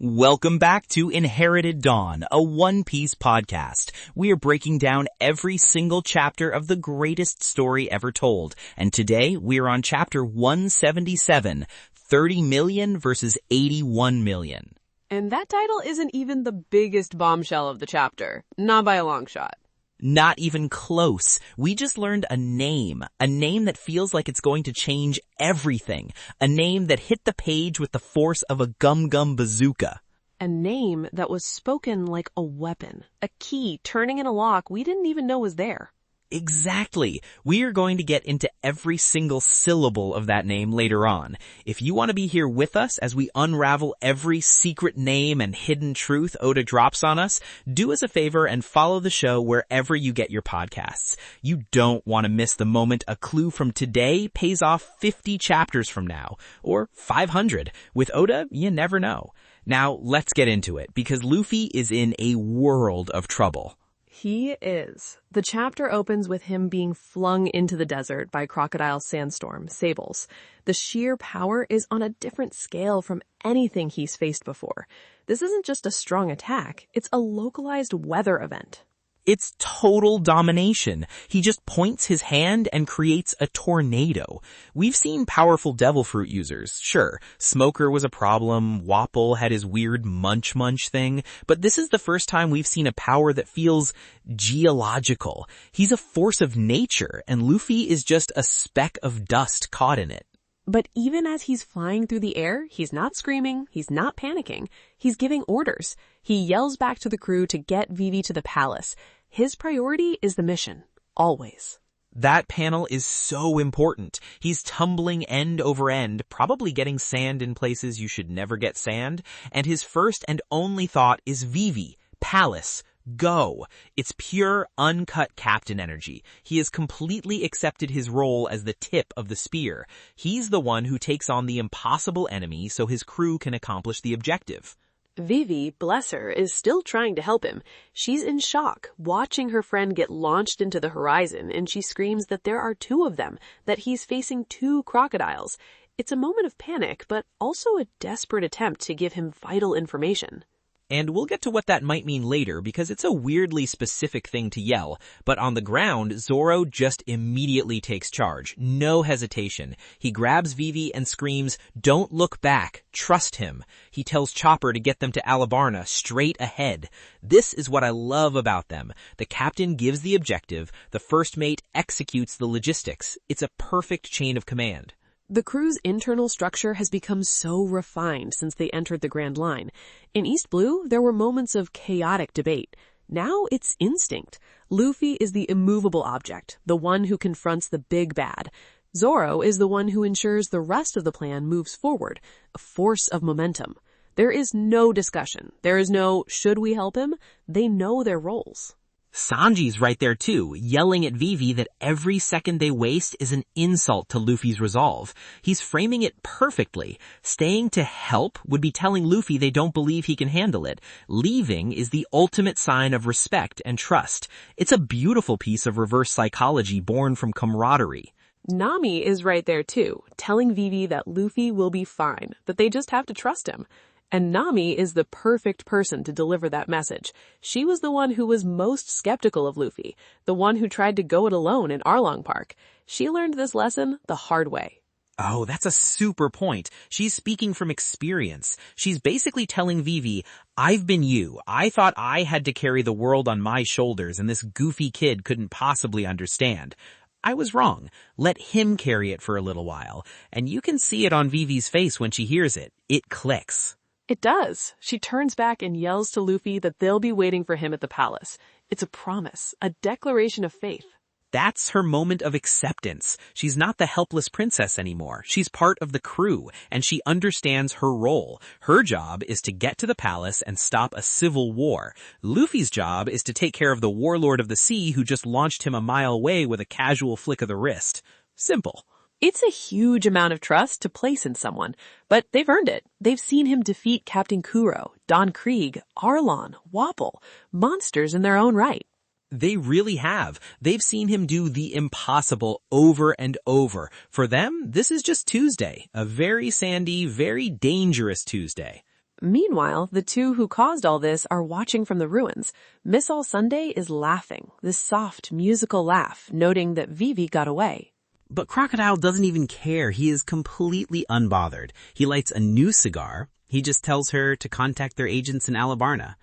Welcome back to Inherited Dawn, a One Piece podcast. We are breaking down every single chapter of the greatest story ever told. And today we are on chapter 177, 30 million versus 81 million. And that title isn't even the biggest bombshell of the chapter. Not by a long shot. Not even close. We just learned a name that feels like it's going to change everything. A name that hit the page with the force of a gum-gum bazooka. A name that was spoken like a weapon. A key turning in a lock we didn't even know was there. Exactly. We are going to get into every single syllable of that name later on. If you want to be here with us as we unravel every secret name and hidden truth Oda drops on us, do us a favor and follow the show wherever you get your podcasts. You don't want to miss the moment a clue from today pays off 50 chapters from now, or 500. With Oda, you never know. Now, let's get into it, because Luffy is in a world of trouble. He is. The chapter opens with him being flung into the desert by Crocodile's sandstorm, Sables. The sheer power is on a different scale from anything he's faced before. This isn't just a strong attack, it's a localized weather event. It's total domination. He just points his hand and creates a tornado. We've seen powerful devil fruit users, sure. Smoker was a problem, Wapol had his weird munch thing, but this is the first time we've seen a power that feels geological. He's a force of nature, and Luffy is just a speck of dust caught in it. But even as he's flying through the air, he's not screaming, he's not panicking, he's giving orders. He yells back to the crew to get Vivi to the palace. His priority is the mission, always. That panel is so important. He's tumbling end over end, probably getting sand in places you should never get sand, and his first and only thought is Vivi, palace, go. It's pure, uncut captain energy. He has completely accepted his role as the tip of the spear. He's the one who takes on the impossible enemy so his crew can accomplish the objective. Vivi, bless her, is still trying to help him. She's in shock, watching her friend get launched into the horizon, and she screams that there are two of them, that he's facing two crocodiles. It's a moment of panic, but also a desperate attempt to give him vital information. And we'll get to what that might mean later, because it's a weirdly specific thing to yell. But on the ground, Zoro just immediately takes charge. No hesitation. He grabs Vivi and screams, "Don't look back. Trust him." He tells Chopper to get them to Alubarna, straight ahead. This is what I love about them. The captain gives the objective, the first mate executes the logistics. It's a perfect chain of command. The crew's internal structure has become so refined since they entered the Grand Line. In East Blue, there were moments of chaotic debate. Now it's instinct. Luffy is the immovable object, the one who confronts the big bad. Zoro is the one who ensures the rest of the plan moves forward, a force of momentum. There is no discussion. There is no, should we help him? They know their roles. Sanji's right there too, yelling at Vivi that every second they waste is an insult to Luffy's resolve. He's framing it perfectly. Staying to help would be telling Luffy they don't believe he can handle it. Leaving is the ultimate sign of respect and trust. It's a beautiful piece of reverse psychology born from camaraderie. Nami is right there too, telling Vivi that Luffy will be fine, that they just have to trust him. And Nami is the perfect person to deliver that message. She was the one who was most skeptical of Luffy, the one who tried to go it alone in Arlong Park. She learned this lesson the hard way. Oh, that's a super point. She's speaking from experience. She's basically telling Vivi, I've been you. I thought I had to carry the world on my shoulders and this goofy kid couldn't possibly understand. I was wrong. Let him carry it for a little while. And you can see it on Vivi's face when she hears it. It clicks. It does. She turns back and yells to Luffy that they'll be waiting for him at the palace. It's a promise, a declaration of faith. That's her moment of acceptance. She's not the helpless princess anymore. She's part of the crew, and she understands her role. Her job is to get to the palace and stop a civil war. Luffy's job is to take care of the Warlord of the Sea who just launched him a mile away with a casual flick of the wrist. Simple. It's a huge amount of trust to place in someone, but they've earned it. They've seen him defeat Captain Kuro, Don Krieg, Arlong, Wapol, monsters in their own right. They really have. They've seen him do the impossible over and over. For them, this is just Tuesday, a very sandy, very dangerous Tuesday. Meanwhile, the two who caused all this are watching from the ruins. Miss All Sunday is laughing, this soft, musical laugh, noting that Vivi got away. But Crocodile doesn't even care. He is completely unbothered. He lights a new cigar. He just tells her to contact their agents in Alubarna.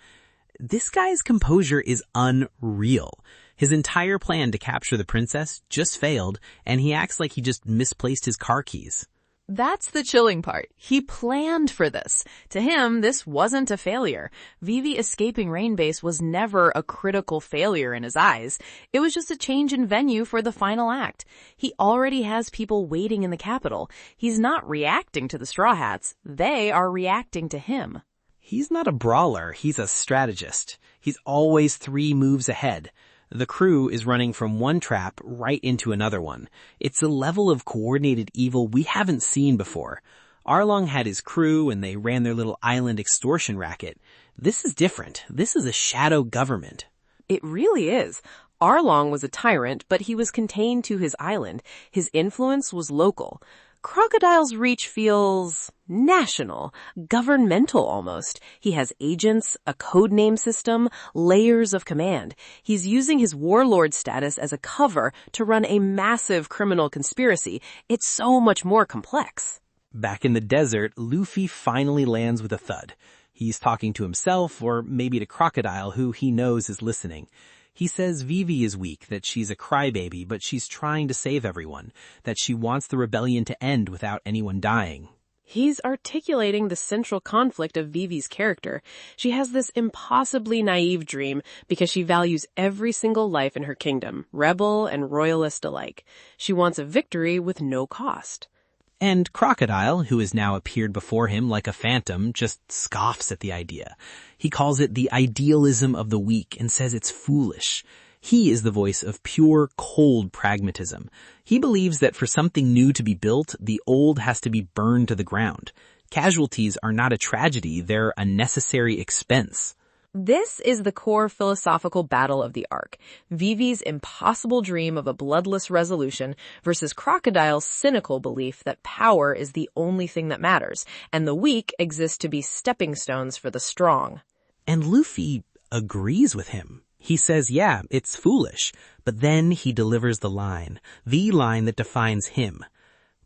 This guy's composure is unreal. His entire plan to capture the princess just failed, and he acts like he just misplaced his car keys. That's the chilling part. He planned for this. To him, this wasn't a failure. Vivi escaping Rain Base was never a critical failure in his eyes. It was just a change in venue for the final act. He already has people waiting in the capital. He's not reacting to the Straw Hats. They are reacting to him. He's not a brawler. He's a strategist. He's always 3 moves ahead. The crew is running from one trap right into another one. It's a level of coordinated evil we haven't seen before. Arlong had his crew and they ran their little island extortion racket. This is different. This is a shadow government. It really is. Arlong was a tyrant, but he was contained to his island. His influence was local. Crocodile's reach feels national, governmental almost. He has agents, a code name system, layers of command. He's using his warlord status as a cover to run a massive criminal conspiracy. It's so much more complex. Back in the desert, Luffy finally lands with a thud. He's talking to himself, or maybe to Crocodile, who he knows is listening. He says Vivi is weak, that she's a crybaby, but she's trying to save everyone, that she wants the rebellion to end without anyone dying. He's articulating the central conflict of Vivi's character. She has this impossibly naive dream because she values every single life in her kingdom, rebel and royalist alike. She wants a victory with no cost. And Crocodile, who has now appeared before him like a phantom, just scoffs at the idea. He calls it the idealism of the weak and says it's foolish. He is the voice of pure, cold pragmatism. He believes that for something new to be built, the old has to be burned to the ground. Casualties are not a tragedy, they're a necessary expense. This is the core philosophical battle of the arc. Vivi's impossible dream of a bloodless resolution versus Crocodile's cynical belief that power is the only thing that matters, and the weak exist to be stepping stones for the strong. And Luffy agrees with him. He says, yeah, it's foolish, but then he delivers the line that defines him.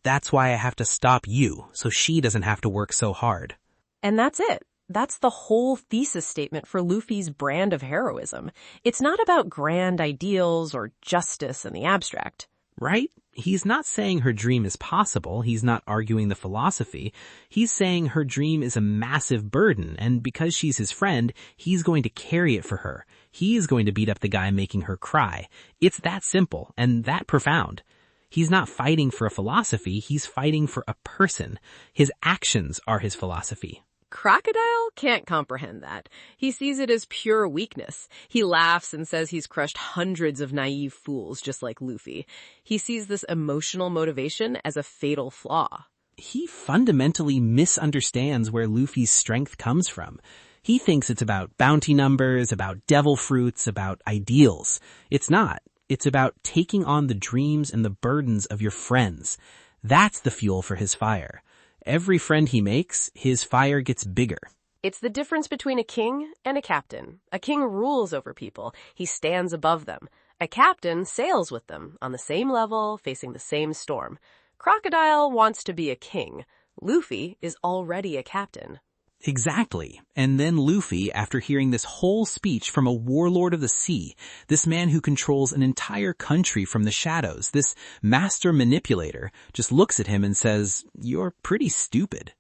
That's why I have to stop you, so she doesn't have to work so hard. And that's it. That's the whole thesis statement for Luffy's brand of heroism. It's not about grand ideals or justice in the abstract. Right? He's not saying her dream is possible. He's not arguing the philosophy. He's saying her dream is a massive burden, and because she's his friend, he's going to carry it for her. He's going to beat up the guy making her cry. It's that simple and that profound. He's not fighting for a philosophy. He's fighting for a person. His actions are his philosophy. Crocodile can't comprehend that. He sees it as pure weakness. He laughs and says he's crushed hundreds of naive fools just like Luffy. He sees this emotional motivation as a fatal flaw. He fundamentally misunderstands where Luffy's strength comes from. He thinks it's about bounty numbers, about devil fruits, about ideals. It's not. It's about taking on the dreams and the burdens of your friends. That's the fuel for his fire. Every friend he makes, his fire gets bigger. It's the difference between a king and a captain. A king rules over people. He stands above them. A captain sails with them on the same level, facing the same storm. Crocodile wants to be a king. Luffy is already a captain. Exactly. And then Luffy, after hearing this whole speech from a warlord of the sea, this man who controls an entire country from the shadows, this master manipulator, just looks at him and says, "You're pretty stupid."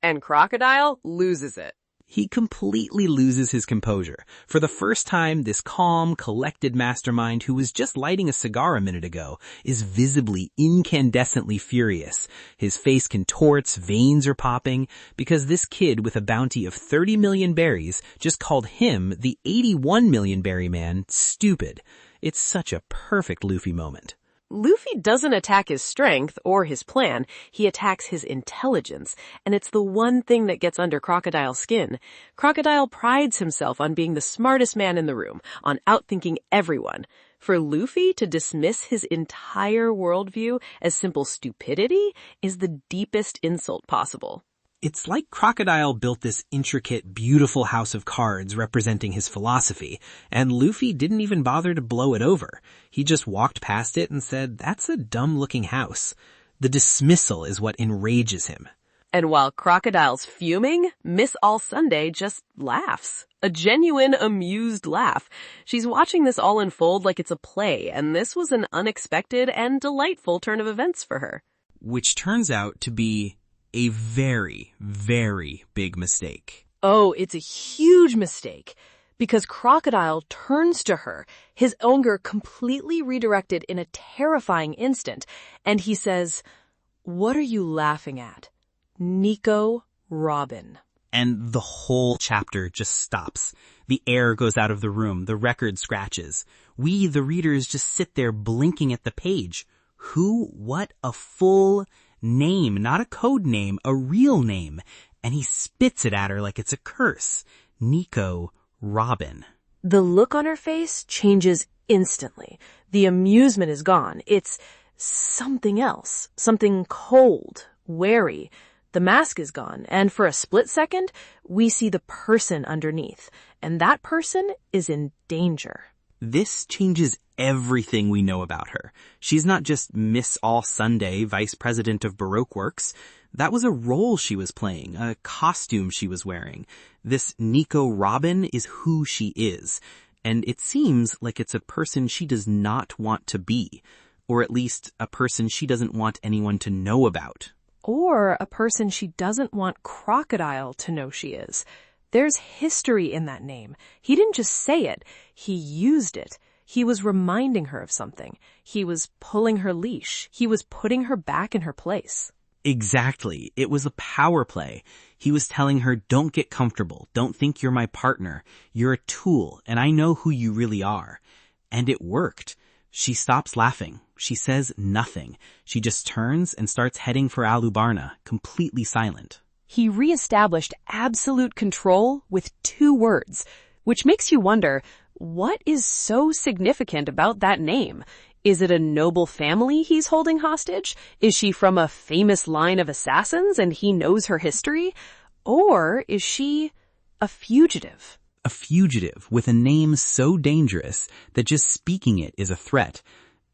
And Crocodile loses it. He completely loses his composure. For the first time, this calm, collected mastermind who was just lighting a cigar a minute ago is visibly, incandescently furious. His face contorts, veins are popping, because this kid with a bounty of 30 million berries just called him, the 81 million berry man, stupid. It's such a perfect Luffy moment. Luffy doesn't attack his strength or his plan, he attacks his intelligence, and it's the one thing that gets under Crocodile's skin. Crocodile prides himself on being the smartest man in the room, on outthinking everyone. For Luffy to dismiss his entire worldview as simple stupidity is the deepest insult possible. It's like Crocodile built this intricate, beautiful house of cards representing his philosophy, and Luffy didn't even bother to blow it over. He just walked past it and said, "That's a dumb-looking house." The dismissal is what enrages him. And while Crocodile's fuming, Miss All Sunday just laughs. A genuine, amused laugh. She's watching this all unfold like it's a play, and this was an unexpected and delightful turn of events for her. Which turns out to be a very, very big mistake. Oh, it's a huge mistake. Because Crocodile turns to her, his anger completely redirected in a terrifying instant, and he says, "What are you laughing at? Nico Robin." And the whole chapter just stops. The air goes out of the room, the record scratches. We, the readers, just sit there blinking at the page. Who? What? A full name, not a code name, a real name. And he spits it at her like it's a curse. Nico Robin. The look on her face changes instantly. The amusement is gone. It's something else, something cold, wary. The mask is gone, and for a split second, we see the person underneath, and that person is in danger. This changes everything we know about her. She's not just Miss All Sunday, vice president of Baroque Works. That was a role she was playing, a costume she was wearing. This Nico Robin is who she is, and it seems like it's a person she does not want to be, or at least a person she doesn't want anyone to know about. Or a person she doesn't want Crocodile to know she is. There's history in that name. He didn't just say it, he used it. He was reminding her of something. He was pulling her leash. He was putting her back in her place. Exactly. It was a power play. He was telling her, don't get comfortable. Don't think you're my partner. You're a tool, and I know who you really are. And it worked. She stops laughing. She says nothing. She just turns and starts heading for Alubarna, completely silent. He reestablished absolute control with 2 words, which makes you wonder, what is so significant about that name? Is it a noble family he's holding hostage? Is she from a famous line of assassins and he knows her history? Or is she a fugitive? A fugitive with a name so dangerous that just speaking it is a threat.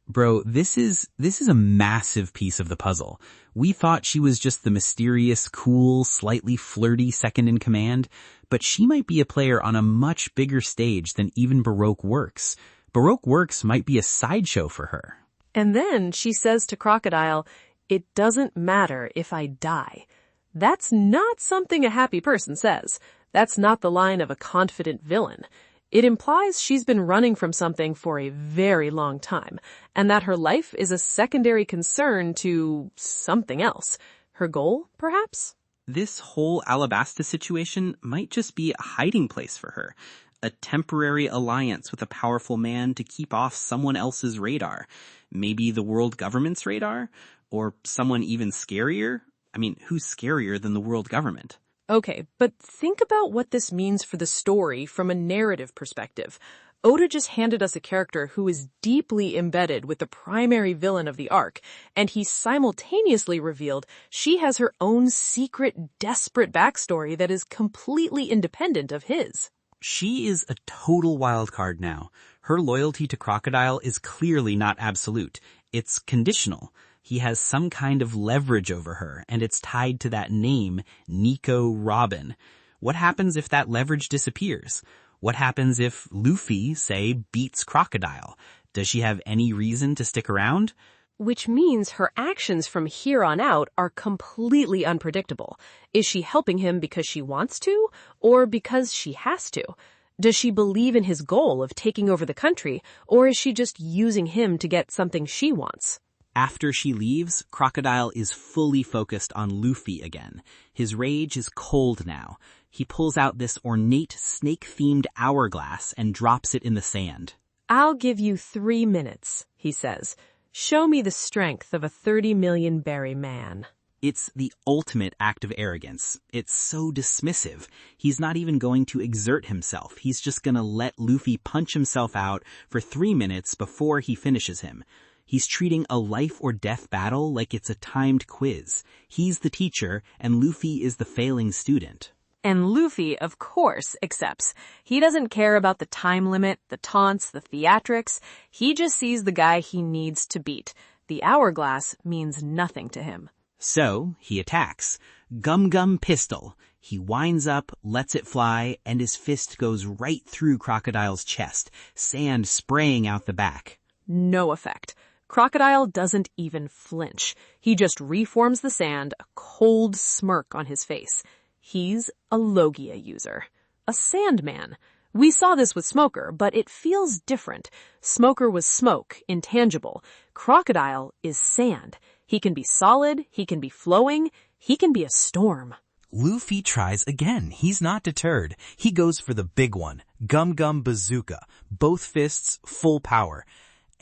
Bro, this is a massive piece of the puzzle. We thought she was just the mysterious, cool, slightly flirty second in command, but she might be a player on a much bigger stage than even Baroque Works. Baroque Works might be a sideshow for her. And then she says to Crocodile, "It doesn't matter if I die." That's not something a happy person says. That's not the line of a confident villain. It implies she's been running from something for a very long time, and that her life is a secondary concern to something else. Her goal, perhaps? This whole Alabasta situation might just be a hiding place for her. A temporary alliance with a powerful man to keep off someone else's radar. Maybe the world government's radar? Or someone even scarier? I mean, who's scarier than the world government? Okay, but think about what this means for the story from a narrative perspective. Oda just handed us a character who is deeply embedded with the primary villain of the arc, and he simultaneously revealed she has her own secret, desperate backstory that is completely independent of his. She is a total wild card now. Her loyalty to Crocodile is clearly not absolute. It's conditional. He has some kind of leverage over her, and it's tied to that name, Nico Robin. What happens if that leverage disappears? What happens if Luffy, say, beats Crocodile? Does she have any reason to stick around? Which means her actions from here on out are completely unpredictable. Is she helping him because she wants to, or because she has to? Does she believe in his goal of taking over the country, or is she just using him to get something she wants? After she leaves, Crocodile is fully focused on Luffy again. His rage is cold now. He pulls out this ornate snake-themed hourglass and drops it in the sand. "I'll give you 3 minutes," he says. "Show me the strength of a 30 million berry man." It's the ultimate act of arrogance. It's so dismissive. He's not even going to exert himself. He's just gonna let Luffy punch himself out for 3 minutes before he finishes him. He's treating a life or death battle like it's a timed quiz. He's the teacher, and Luffy is the failing student. And Luffy, of course, accepts. He doesn't care about the time limit, the taunts, the theatrics. He just sees the guy he needs to beat. The hourglass means nothing to him. So, he attacks. Gum Gum Pistol. He winds up, lets it fly, and his fist goes right through Crocodile's chest, sand spraying out the back. No effect. Crocodile doesn't even flinch. He just reforms the sand, a cold smirk on his face. He's a Logia user. A Sandman. We saw this with Smoker, but it feels different. Smoker was smoke, intangible. Crocodile is sand. He can be solid, he can be flowing, he can be a storm. Luffy tries again. He's not deterred. He goes for the big one, Gum Gum Bazooka. Both fists, full power.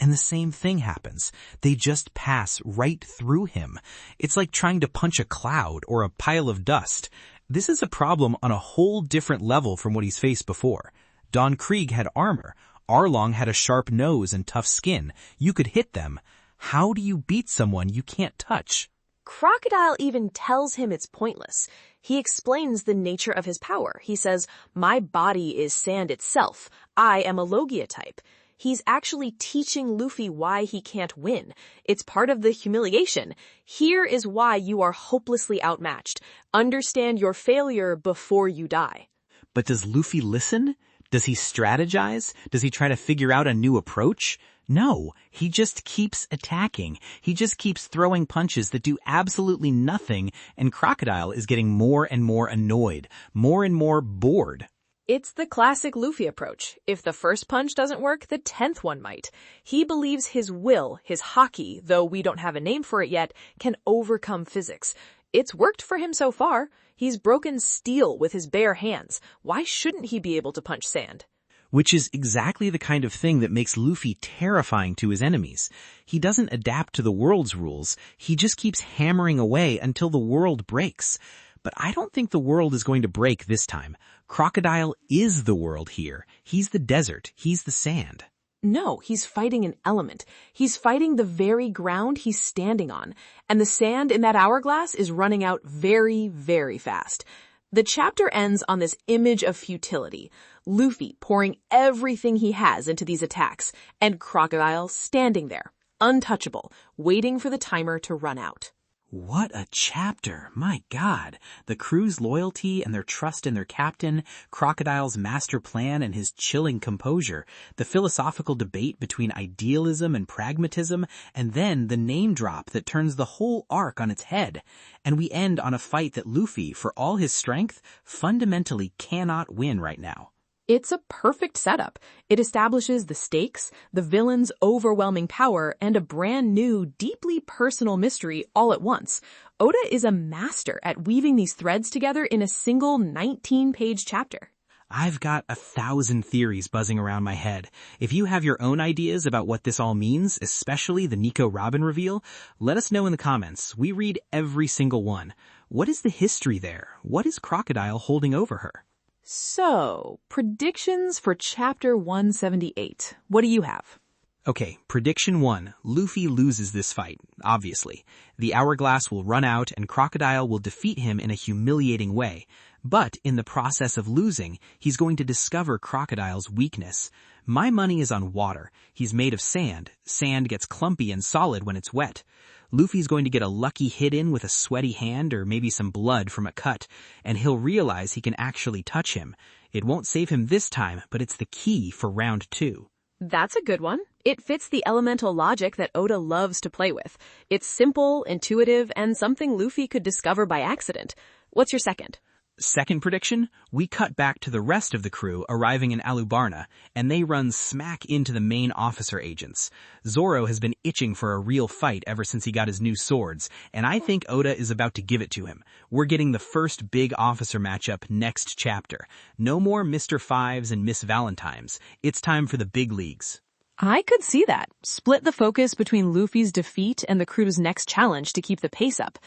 And the same thing happens. They just pass right through him. It's like trying to punch a cloud or a pile of dust. This is a problem on a whole different level from what he's faced before. Don Krieg had armor. Arlong had a sharp nose and tough skin. You could hit them. How do you beat someone you can't touch? Crocodile even tells him it's pointless. He explains the nature of his power. He says, "My body is sand itself. I am a Logia type." He's actually teaching Luffy why he can't win. It's part of the humiliation. Here is why you are hopelessly outmatched. Understand your failure before you die. But does Luffy listen? Does he strategize? Does he try to figure out a new approach? No, he just keeps attacking. He just keeps throwing punches that do absolutely nothing, and Crocodile is getting more and more annoyed, more and more bored. It's the classic Luffy approach. If the first punch doesn't work, the 10th one might. He believes his will, his haki, though we don't have a name for it yet, can overcome physics. It's worked for him so far. He's broken steel with his bare hands. Why shouldn't he be able to punch sand? Which is exactly the kind of thing that makes Luffy terrifying to his enemies. He doesn't adapt to the world's rules. He just keeps hammering away until the world breaks. But I don't think the world is going to break this time. Crocodile is the world here. He's the desert. He's the sand. No, he's fighting an element. He's fighting the very ground he's standing on. And the sand in that hourglass is running out very, very fast. The chapter ends on this image of futility. Luffy pouring everything he has into these attacks, and Crocodile standing there, untouchable, waiting for the timer to run out. What a chapter. My God. The crew's loyalty and their trust in their captain, Crocodile's master plan and his chilling composure, the philosophical debate between idealism and pragmatism, and then the name drop that turns the whole arc on its head. And we end on a fight that Luffy, for all his strength, fundamentally cannot win right now. It's a perfect setup. It establishes the stakes, the villain's overwhelming power, and a brand new, deeply personal mystery all at once. Oda is a master at weaving these threads together in a single 19-page chapter. I've got 1,000 theories buzzing around my head. If you have your own ideas about what this all means, especially the Nico Robin reveal, let us know in the comments. We read every single one. What is the history there? What is Crocodile holding over her? So, predictions for Chapter 178. What do you have? Okay, prediction 1. Luffy loses this fight, obviously. The hourglass will run out and Crocodile will defeat him in a humiliating way. But in the process of losing, he's going to discover Crocodile's weakness. My money is on water. He's made of sand. Sand gets clumpy and solid when it's wet. Luffy's going to get a lucky hit in with a sweaty hand or maybe some blood from a cut, and he'll realize he can actually touch him. It won't save him this time, but it's the key for round 2. That's a good one. It fits the elemental logic that Oda loves to play with. It's simple, intuitive, and something Luffy could discover by accident. What's your second? Second prediction, we cut back to the rest of the crew arriving in Alubarna, and they run smack into the main officer agents. Zoro has been itching for a real fight ever since he got his new swords, and I think Oda is about to give it to him. We're getting the first big officer matchup next chapter. No more Mr. Fives and Miss Valentines. It's time for the big leagues. I could see that. Split the focus between Luffy's defeat and the crew's next challenge to keep the pace up.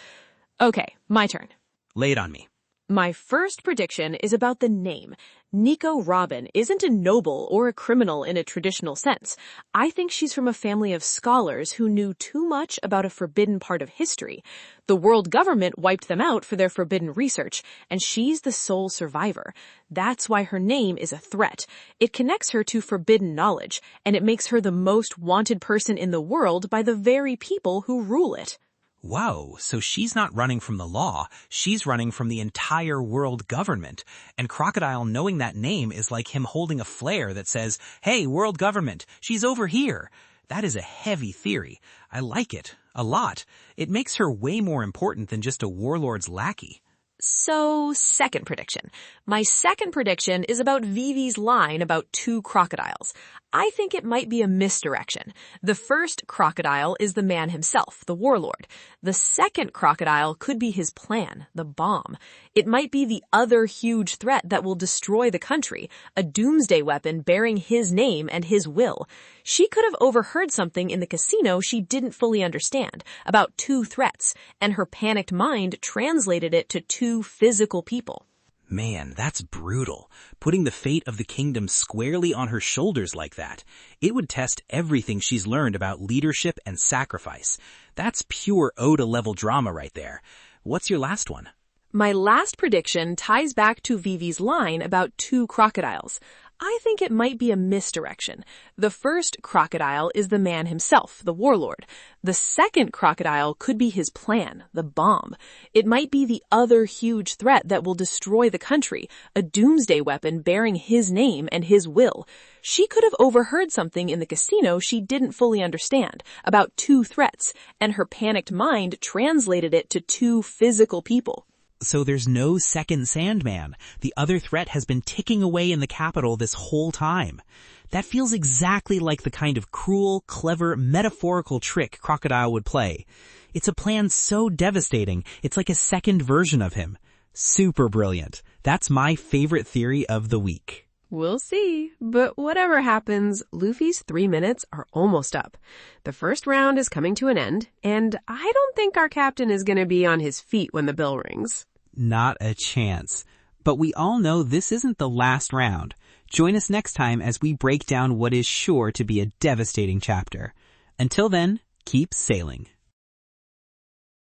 Okay, my turn. Lay it on me. My first prediction is about the name. Nico Robin isn't a noble or a criminal in a traditional sense. I think she's from a family of scholars who knew too much about a forbidden part of history. The world government wiped them out for their forbidden research, and she's the sole survivor. That's why her name is a threat. It connects her to forbidden knowledge, and it makes her the most wanted person in the world by the very people who rule it. Whoa, so she's not running from the law, she's running from the entire world government. And Crocodile knowing that name is like him holding a flare that says, "Hey, world government, she's over here." That is a heavy theory. I like it. A lot. It makes her way more important than just a warlord's lackey. So, second prediction. My second prediction is about Vivi's line about two crocodiles. I think it might be a misdirection. The first crocodile is the man himself, the warlord. The second crocodile could be his plan, the bomb. It might be the other huge threat that will destroy the country, a doomsday weapon bearing his name and his will. She could have overheard something in the casino she didn't fully understand, about two threats, and her panicked mind translated it to two physical people. Man, that's brutal. Putting the fate of the kingdom squarely on her shoulders like that. It would test everything she's learned about leadership and sacrifice. That's pure Oda-level drama right there. What's your last one? My last prediction ties back to Vivi's line about two crocodiles. I think it might be a misdirection. The first crocodile is the man himself, the warlord. The second crocodile could be his plan, the bomb. It might be the other huge threat that will destroy the country, a doomsday weapon bearing his name and his will. She could have overheard something in the casino she didn't fully understand, about two threats, and her panicked mind translated it to two physical people. So there's no second Sandman. The other threat has been ticking away in the capital this whole time. That feels exactly like the kind of cruel, clever, metaphorical trick Crocodile would play. It's a plan so devastating, it's like a second version of him. Super brilliant. That's my favorite theory of the week. We'll see, but whatever happens, Luffy's 3 minutes are almost up. The first round is coming to an end, and I don't think our captain is going to be on his feet when the bell rings. Not a chance. But we all know this isn't the last round. Join us next time as we break down what is sure to be a devastating chapter. Until then, keep sailing.